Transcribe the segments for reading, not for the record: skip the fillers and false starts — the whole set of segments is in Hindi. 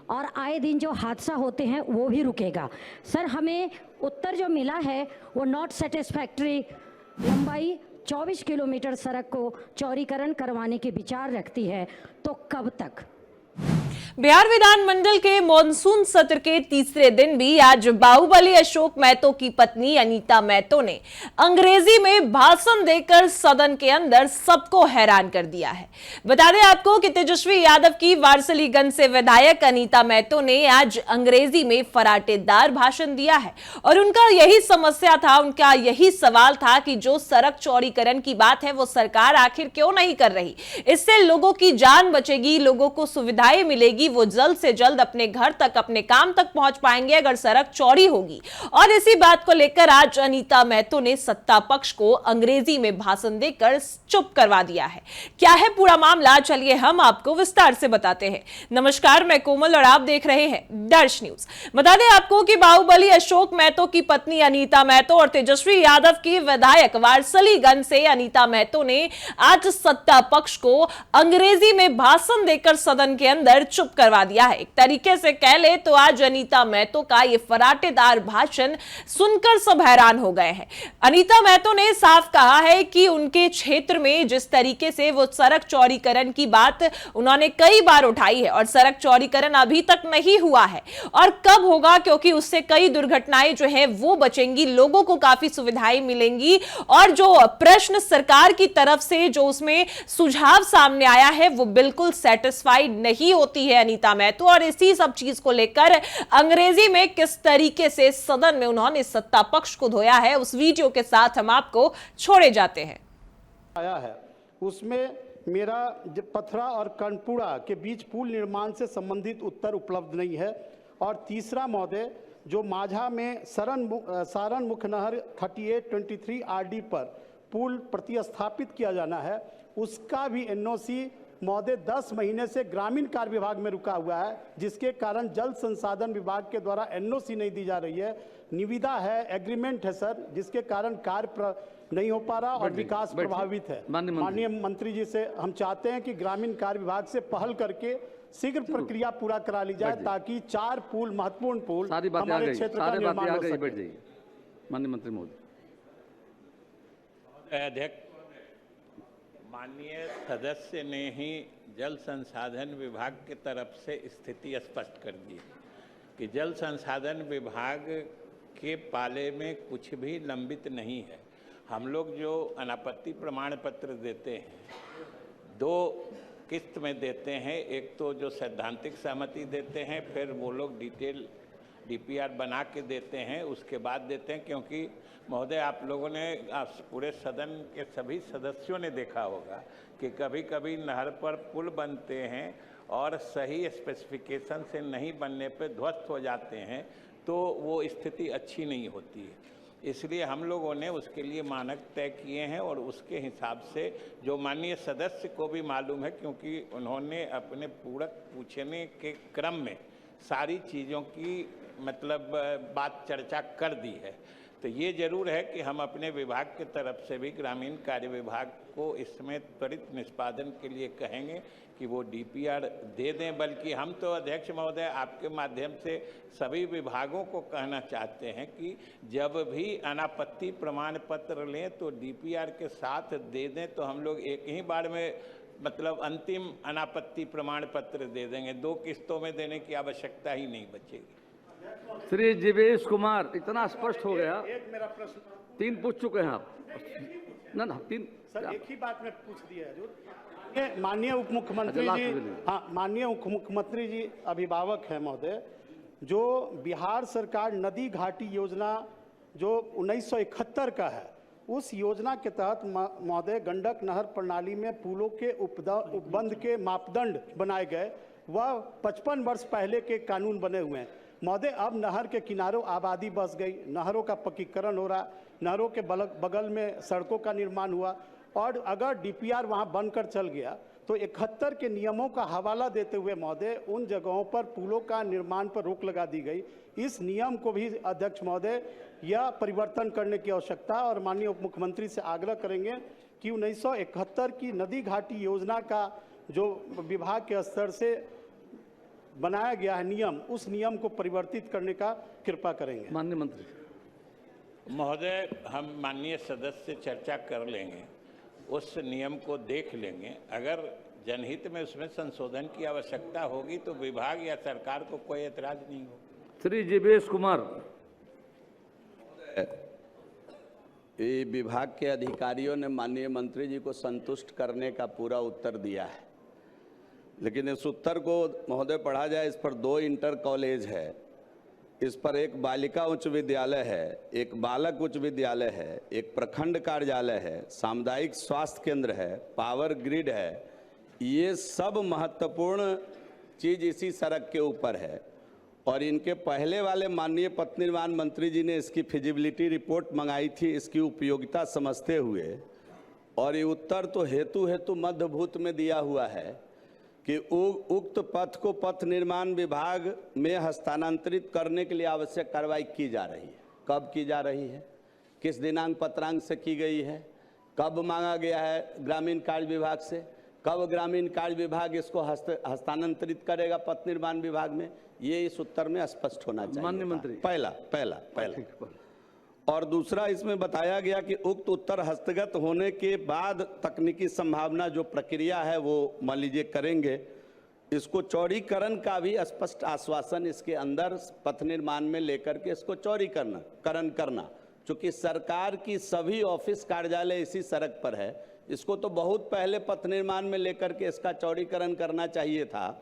और आए दिन जो हादसा होते हैं वो भी रुकेगा। सर, हमें उत्तर जो मिला है वो नॉट सेटिस्फैक्ट्री, लंबाई 24 किलोमीटर सड़क को चौड़ीकरण करवाने के विचार रखती है, तो कब तक? बिहार विधानमंडल के मॉनसून सत्र के तीसरे दिन भी आज बाहुबली अशोक महतो की पत्नी अनीता महतो ने अंग्रेजी में भाषण देकर सदन के अंदर सबको हैरान कर दिया है। बता दें आपको कि तेजस्वी यादव की वारसलीगंज से विधायक अनीता महतो ने आज अंग्रेजी में फराटेदार भाषण दिया है और उनका यही समस्या था, उनका यही सवाल था कि जो सड़क चौड़ीकरण की बात है वो सरकार आखिर क्यों नहीं कर रही। इससे लोगों की जान बचेगी, लोगों को सुविधाएं मिलेगी, वो जल्द से जल्द अपने घर तक, अपने काम तक पहुंच पाएंगे अगर सड़क चौड़ी होगी। और इसी बात को लेकर आज अनीता महतो ने सत्ता पक्ष को अंग्रेजी में भाषण देकर चुप करवा दिया है। क्या है पूरा मामला, चलिए हम आपको विस्तार से बताते हैं। नमस्कार, मैं कोमल और आप देख रहे हैं दर्श न्यूज। बता दें आपको कि बाहुबली अशोक महतो की पत्नी अनीता महतो और तेजस्वी यादव की विधायक वारसलीगंज से अनीता महतो ने आज सत्ता पक्ष को अंग्रेजी में भाषण देकर सदन के अंदर चुप करवा दिया है। एक तरीके से कह ले तो आज अनीता महतो का ये फराटेदार भाषण सुनकर सब हैरान हो गए हैं। अनीता महतो ने साफ कहा है कि उनके क्षेत्र में जिस तरीके से वो सड़क चौड़ीकरण की बात उन्होंने कई बार उठाई है और सड़क चौड़ीकरण अभी तक नहीं हुआ है और कब होगा, क्योंकि उससे कई दुर्घटनाएं जो है वो बचेंगी, लोगों को काफी सुविधाएं मिलेंगी और जो प्रश्न सरकार की तरफ से जो उसमें सुझाव सामने आया है वो बिल्कुल सेटिस्फाइड नहीं होती है अनीता महतो। और इसी सब चीज को लेकर अंग्रेजी में किस तरीके से सदन में उन्होंने सत्ता पक्ष को धोया है, उस वीडियो के साथ हम आपको छोड़े जाते हैं। आया है उसमें मेरा पथरा और कर्णपुरा के बीच पुल निर्माण से संबंधित उत्तर उपलब्ध नहीं है। और तीसरा महोदय, जो माझा में सारण मुख्य नहर 3823 आरडी पर पुल प्रतिस्थापित किया जाना है, उसका भी एनओसी महोदय 10 महीने से ग्रामीण कार्य विभाग में रुका हुआ है, जिसके कारण जल संसाधन विभाग के द्वारा एनओसी नहीं दी जा रही है। निविदा है, एग्रीमेंट है सर, जिसके कारण कार्य नहीं हो पा रहा और विकास प्रभावित है। माननीय मंत्री जी से हम चाहते हैं कि ग्रामीण कार्य विभाग से पहल करके शीघ्र प्रक्रिया पूरा करा ली जाए ताकि 4 पुल, महत्वपूर्ण पुल हमारे क्षेत्र का निर्माण हो सके। माननीय मंत्री महोदय। अध्यक्ष, माननीय सदस्य ने ही जल संसाधन विभाग की तरफ से स्थिति स्पष्ट कर दी कि जल संसाधन विभाग के पाले में कुछ भी लंबित नहीं है। हम लोग जो अनापत्ति प्रमाण पत्र देते हैं 2 किस्त में देते हैं, एक तो जो सैद्धांतिक सहमति देते हैं, फिर वो लोग डिटेल डीपीआर बना के देते हैं, उसके बाद देते हैं। क्योंकि महोदय, आप लोगों ने, पूरे सदन के सभी सदस्यों ने देखा होगा कि कभी कभी नहर पर पुल बनते हैं और सही स्पेसिफिकेशन से नहीं बनने पे ध्वस्त हो जाते हैं, तो वो स्थिति अच्छी नहीं होती है। इसलिए हम लोगों ने उसके लिए मानक तय किए हैं और उसके हिसाब से जो माननीय सदस्य को भी मालूम है, क्योंकि उन्होंने अपने पूरक पूछने के क्रम में सारी चीज़ों की मतलब बात चर्चा कर दी है। तो ये जरूर है कि हम अपने विभाग की तरफ से भी ग्रामीण कार्य विभाग को इसमें त्वरित निष्पादन के लिए कहेंगे कि वो डीपीआर दे दें। बल्कि हम तो अध्यक्ष महोदय आपके माध्यम से सभी विभागों को कहना चाहते हैं कि जब भी अनापत्ति प्रमाण पत्र लें तो डीपीआर के साथ दे दें, तो हम लोग एक ही बार में मतलब अंतिम अनापत्ति प्रमाण पत्र दे देंगे, 2 किस्तों में देने की आवश्यकता ही नहीं बचेगी। श्री जीवेश कुमार, इतना स्पष्ट हो गया। एक मेरा प्रश्न 3 पूछ चुके हैं आप। ना 3 सर, एक ही बात में पूछ दिया है। माननीय उप मुख्यमंत्री जी, हाँ, माननीय उप मुख्यमंत्री जी अभिभावक है महोदय, जो बिहार सरकार नदी घाटी योजना जो 1971 का है, उस योजना के तहत महोदय गंडक नहर प्रणाली में पुलों के उपबंध के मापदंड बनाए गए, वह 55 वर्ष पहले के कानून बने हुए हैं महोदय। अब नहर के किनारों आबादी बस गई, नहरों का पक्कीकरण हो रहा, नहरों के बगल में सड़कों का निर्माण हुआ, और अगर डीपीआर वहां बनकर चल गया तो 71 के नियमों का हवाला देते हुए महोदय उन जगहों पर पुलों का निर्माण पर रोक लगा दी गई। इस नियम को भी अध्यक्ष महोदय यह परिवर्तन करने की आवश्यकता, और माननीय उप मुख्यमंत्री से आग्रह करेंगे कि 1971 की नदी घाटी योजना का जो विभाग के स्तर से बनाया गया है नियम, उस नियम को परिवर्तित करने का कृपा करेंगे। माननीय मंत्री। महोदय, हम माननीय सदस्य से चर्चा कर लेंगे, उस नियम को देख लेंगे। अगर जनहित में उसमें संशोधन की आवश्यकता होगी तो विभाग या सरकार को कोई एतराज नहीं होगा। श्री जीवेश कुमार। ये विभाग के अधिकारियों ने माननीय मंत्री जी को संतुष्ट करने का पूरा उत्तर दिया है, लेकिन इस उत्तर को महोदय पढ़ा जाए, इस पर 2 इंटर कॉलेज है, इस पर एक बालिका उच्च विद्यालय है, एक बालक उच्च विद्यालय है, एक प्रखंड कार्यालय है, सामुदायिक स्वास्थ्य केंद्र है, पावर ग्रिड है। ये सब महत्वपूर्ण चीज इसी सड़क के ऊपर है। और इनके पहले वाले माननीय पथ निर्माण मंत्री जी ने इसकी फिजिबिलिटी रिपोर्ट मंगाई थी, इसकी उपयोगिता समझते हुए, और ये उत्तर तो हेतु मध्यभूत में दिया हुआ है कि उक्त पथ को पथ निर्माण विभाग में हस्तांतरित करने के लिए आवश्यक कार्रवाई की जा रही है। कब की जा रही है, किस दिनांक पत्रांक से की गई है, कब मांगा गया है ग्रामीण कार्य विभाग से, कब ग्रामीण कार्य विभाग इसको हस्तांतरित करेगा पथ निर्माण विभाग में, ये इस उत्तर में स्पष्ट होना चाहिए। माननीय मंत्री। पहला। और दूसरा, इसमें बताया गया कि उक्त उत्तर हस्तगत होने के बाद तकनीकी संभावना जो प्रक्रिया है वो मान लीजिए करेंगे। इसको चौड़ीकरण का भी स्पष्ट आश्वासन इसके अंदर पथ निर्माण में लेकर के इसको चौड़ीकरण करना, चूँकि सरकार की सभी ऑफिस कार्यालय इसी सड़क पर है, इसको तो बहुत पहले पथ निर्माण में लेकर के इसका चौड़ीकरण करना चाहिए था।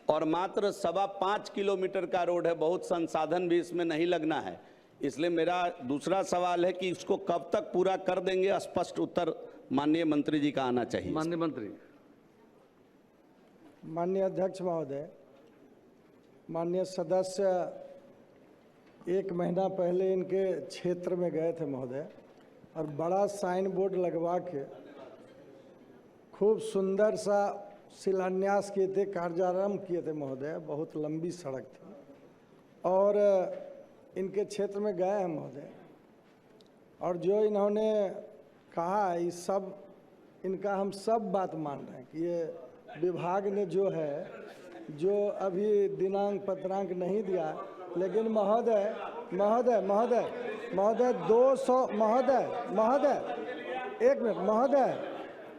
और मात्र 5.25 किलोमीटर का रोड है, बहुत संसाधन भी इसमें नहीं लगना है। इसलिए मेरा दूसरा सवाल है कि इसको कब तक पूरा कर देंगे, स्पष्ट उत्तर माननीय मंत्री जी का आना चाहिए। माननीय मंत्री। माननीय अध्यक्ष महोदय, माननीय सदस्य 1 महीना पहले इनके क्षेत्र में गए थे महोदय, और बड़ा साइन बोर्ड लगवा के खूब सुंदर सा शिलान्यास किए थे, कार्यारंभ किए थे महोदय। बहुत लंबी सड़क थी और इनके क्षेत्र में गए हैं महोदय, और जो इन्होंने कहा इस सब इनका हम सब बात मान रहे हैं कि ये विभाग ने जो है, जो अभी दिनांक पत्रांक नहीं दिया, लेकिन महोदय महोदय महोदय महोदय 200 महोदय 1 मिनट महोदय,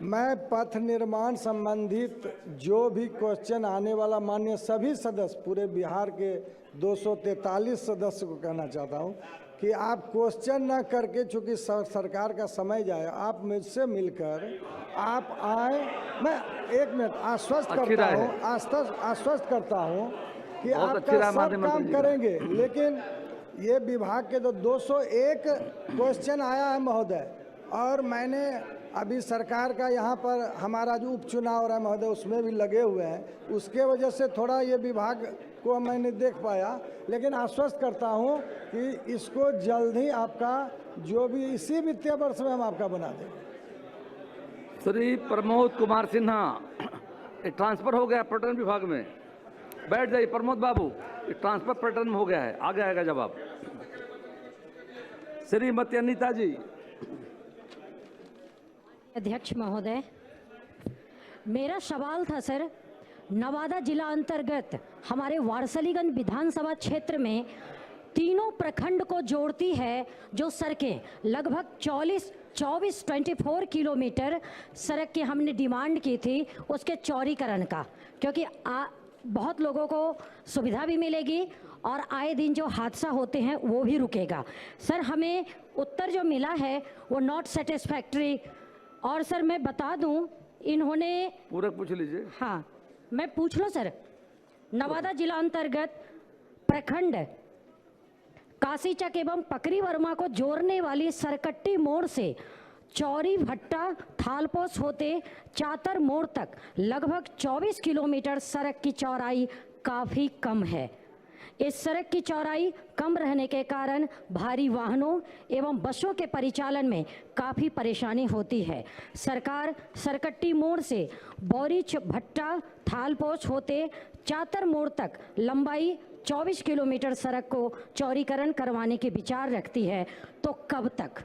मैं पथ निर्माण संबंधित जो भी क्वेश्चन आने वाला माननीय सभी सदस्य, पूरे बिहार के 243 सदस्य को कहना चाहता हूं कि आप क्वेश्चन न करके, चूंकि सरकार का समय जाए, आप मुझसे मिलकर आप आए। मैं 1 मिनट आश्वस्त करता हूं कि आपका सब काम करेंगे, लेकिन ये विभाग के तो 201 क्वेश्चन आया है महोदय, और मैंने अभी सरकार का यहाँ पर हमारा जो उपचुनाव हो रहा है महोदय, उसमें भी लगे हुए हैं, उसके वजह से थोड़ा ये विभाग को मैंने देख पाया, लेकिन आश्वस्त करता हूँ कि इसको जल्द ही आपका जो भी इसी वित्तीय वर्ष में हम आपका बना देंगे। श्री प्रमोद कुमार सिन्हा, ट्रांसफर हो गया पर्यटन विभाग में, बैठ जाइए प्रमोद बाबू, ट्रांसफर पर्यटन में हो गया है, आगे आएगा जवाब। श्रीमती अनीता जी। अध्यक्ष महोदय, मेरा सवाल था सर, नवादा जिला अंतर्गत हमारे वारसलीगंज विधानसभा क्षेत्र में तीनों प्रखंड को जोड़ती है जो सड़कें, लगभग 24 किलोमीटर सड़क की हमने डिमांड की थी, उसके चौड़ीकरण का, क्योंकि बहुत लोगों को सुविधा भी मिलेगी और आए दिन जो हादसा होते हैं वो भी रुकेगा। सर, हमें उत्तर जो मिला है वो नॉट सेटिस्फैक्ट्री। और सर मैं बता दूं, इन्होंने पूरा पूछ लीजिए। हाँ, मैं पूछ लूं सर। नवादा जिला अंतर्गत प्रखंड काशीचक एवं पकरी वर्मा को जोड़ने वाली सरकट्टी मोड़ से चौरी भट्टा थालपोस होते चातर मोड़ तक लगभग 24 किलोमीटर सड़क की चौड़ाई काफ़ी कम है। इस सड़क की चौड़ाई कम रहने के कारण भारी वाहनों एवं बसों के परिचालन में काफ़ी परेशानी होती है। सरकार सरकट्टी मोड़ से बोरीच भट्टा थालपोच होते चातर मोड़ तक लंबाई 24 किलोमीटर सड़क को चौड़ीकरण करवाने के विचार रखती है, तो कब तक?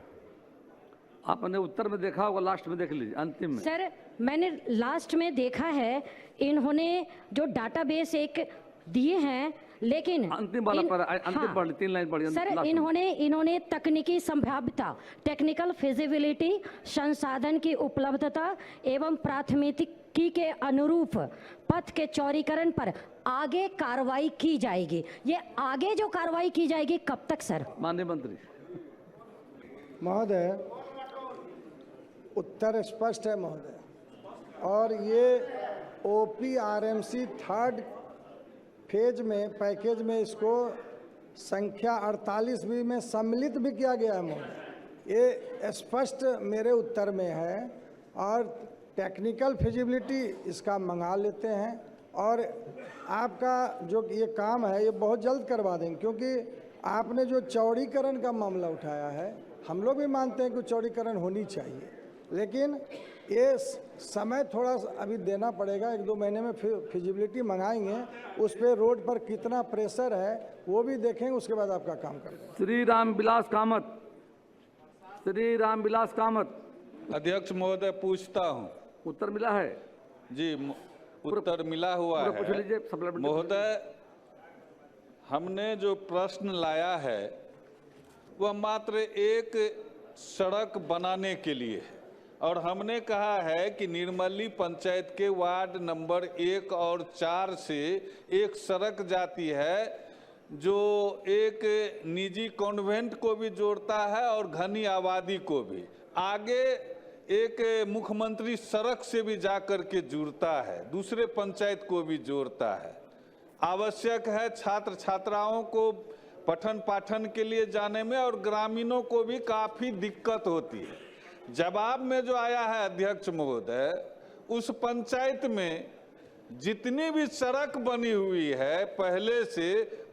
आपने उत्तर में देखा होगा, लास्ट में देख लीजिए, अंतिम में। सर, मैंने लास्ट में देखा है, इन्होंने जो डाटाबेस एक दिए हैं, लेकिन अंतिम वाला पर अंतिम पढ़ 3 लाइन पढ़िए सर, last इन्होंने तकनीकी संभाव्यता, टेक्निकल फिजिबिलिटी, संसाधन की उपलब्धता एवं प्राथमिकी के अनुरूप पथ के चौड़ीकरण पर आगे कार्रवाई की जाएगी। ये आगे जो कार्रवाई की जाएगी कब तक सर? माननीय मंत्री। महोदय, उत्तर स्पष्ट है महोदय, और ये OPRMC थर्ड फेज में पैकेज में इसको संख्या 48 भी में सम्मिलित भी किया गया है महोदय। ये स्पष्ट मेरे उत्तर में है, और टेक्निकल फिजिबिलिटी इसका मंगा लेते हैं, और आपका जो ये काम है ये बहुत जल्द करवा देंगे, क्योंकि आपने जो चौड़ीकरण का मामला उठाया है, हम लोग भी मानते हैं कि चौड़ीकरण होनी चाहिए, लेकिन ये समय थोड़ा अभी देना पड़ेगा। 1-2 महीने में फिजिबिलिटी मंगाएंगे, उस पर रोड पर कितना प्रेशर है वो भी देखेंगे, उसके बाद आपका काम करेंगे। श्री रामविलास कामत, श्री रामविलास कामत। अध्यक्ष महोदय, पूछता हूँ। उत्तर मिला है जी, उत्तर मिला हुआ पूछ है लीजिए सप्लीमेंट्री। महोदय, हमने जो प्रश्न लाया है वह मात्र एक सड़क बनाने के लिए है, और हमने कहा है कि निर्मली पंचायत के वार्ड नंबर 1 और 4 से एक सड़क जाती है जो एक निजी कॉन्वेंट को भी जोड़ता है और घनी आबादी को भी। आगे एक मुख्यमंत्री सड़क से भी जाकर के जुड़ता है, दूसरे पंचायत को भी जोड़ता है। आवश्यक है छात्र छात्राओं को पठन पाठन के लिए जाने में, और ग्रामीणों को भी काफ़ी दिक्कत होती है। जवाब में जो आया है अध्यक्ष महोदय, उस पंचायत में जितनी भी सड़क बनी हुई है पहले से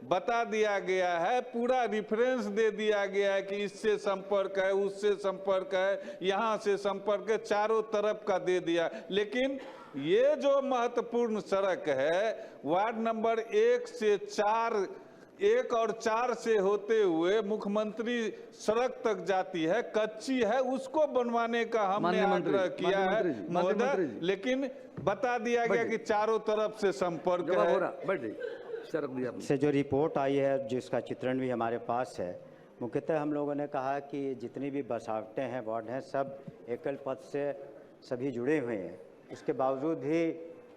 बता दिया गया है, पूरा रेफरेंस दे दिया गया है कि इससे संपर्क है, उससे संपर्क है, यहाँ से संपर्क है, चारों तरफ का दे दिया। लेकिन ये जो महत्वपूर्ण सड़क है वार्ड नंबर 1 और 4 से होते हुए मुख्यमंत्री सड़क तक जाती है, कच्ची है, उसको बनवाने का हमने आग्रह किया है महोदय, लेकिन बता दिया गया कि चारों तरफ से संपर्क है। से जो रिपोर्ट आई है, जिसका चित्रण भी हमारे पास है, मुख्यतः हम लोगों ने कहा कि जितनी भी बसावटें हैं, वार्ड हैं, सब एकल पथ से सभी जुड़े हुए हैं। उसके बावजूद भी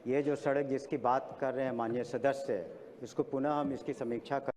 ये जो सड़क जिसकी बात कर रहे हैं माननीय सदस्य, इसको पुनः हम इसकी समीक्षा कर